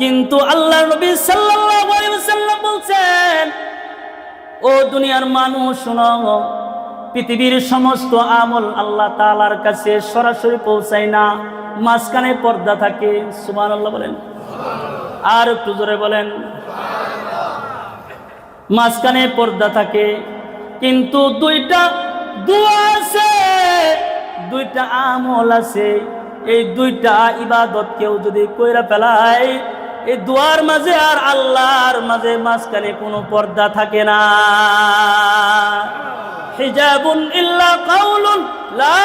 কিন্তু আল্লাহর নবী সাল্লাল্লাহু আলাইহি ওয়াসাল্লাম বলছেন, ও দুনিয়ার মানুষ শোনো, পৃথিবীর সমস্ত আমল আল্লাহ তাআলার কাছে সরাসরি পৌঁছায় না, মাঝখানে পর্দা থাকে। সুবহানাল্লাহ বলেন, আর একটু জোরে বলেন। মাঝখানে পর্দা থাকে, কিন্তু দুইটা দোয়া আছে, দুইটা আমল আছে। এই দুইটা ইবাদত কেউ যদি কইরা ফেলায়, এই দোয়ার মাঝে আর আল্লাহর মাঝে মাঝখানে কোনো পর্দা থাকে না। হিজাবুন ইল্লা কাউলুন লা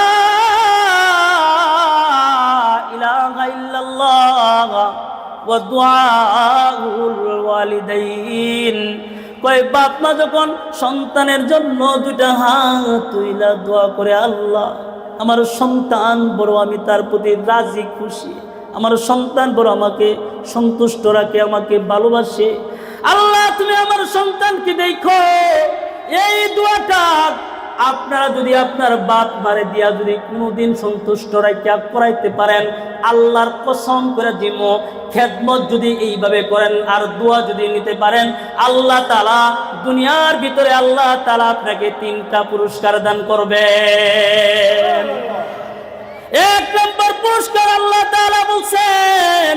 ইলাহা ইল্লাল্লাহ ওয়া দুআউল ওয়ালিদাইন। কয় বাপ মা যখন সন্তানের জন্য দুইটা হাত তুইলা দোয়া করে, আল্লাহ আমার সন্তান বড়, আমি তার প্রতি রাজি খুশি, আমার সন্তান বড় আমাকে সন্তুষ্ট রাখে, আমাকে ভালোবাসে, আল্লাহ তুমি আমার সন্তানকে দেখো। এই দোয়াটা আপনারা যদি আপনার বাপ মারে দিয়া যদি কোনোদিন সন্তুষ্ট রাখিয়া করাইতে পারেন, আল্লাহর কসম করে দিব, খেদমত যদি এইভাবে করেন আর দোয়া যদি নিতে পারেন, আল্লাহ তাআলা দুনিয়ার ভিতরে আল্লাহ তাআলা আপনাকে 3টা পুরস্কার দান করবেন। 1 নম্বর পুরস্কার আল্লাহ তাআলা বলছেন,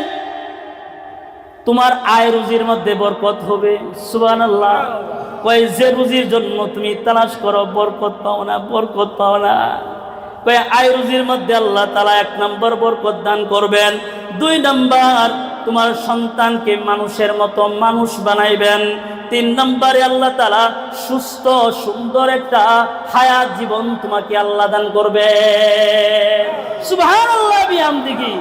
তোমার আয় রুজির মধ্যে বরকত হবে। সুবহানাল্লাহ। কয় যে রুজির জন্য তুমি তালাশ করো বরকত পাও না, বরকত পাও না, কয় আয় রুজির মধ্যে আল্লাহ তাআলা 1 নম্বর বরকত দান করবেন। 2 নম্বর তোমার সন্তানকে মানুষের মতো মানুষ বানাইবেন। 3 নম্বরে আল্লাহ তাআলা সুস্থ সুন্দর একটা হায়াত জীবন তোমাকে আল্লাহ দান করবে। সুবহানাল্লাহ বিহামদিহি।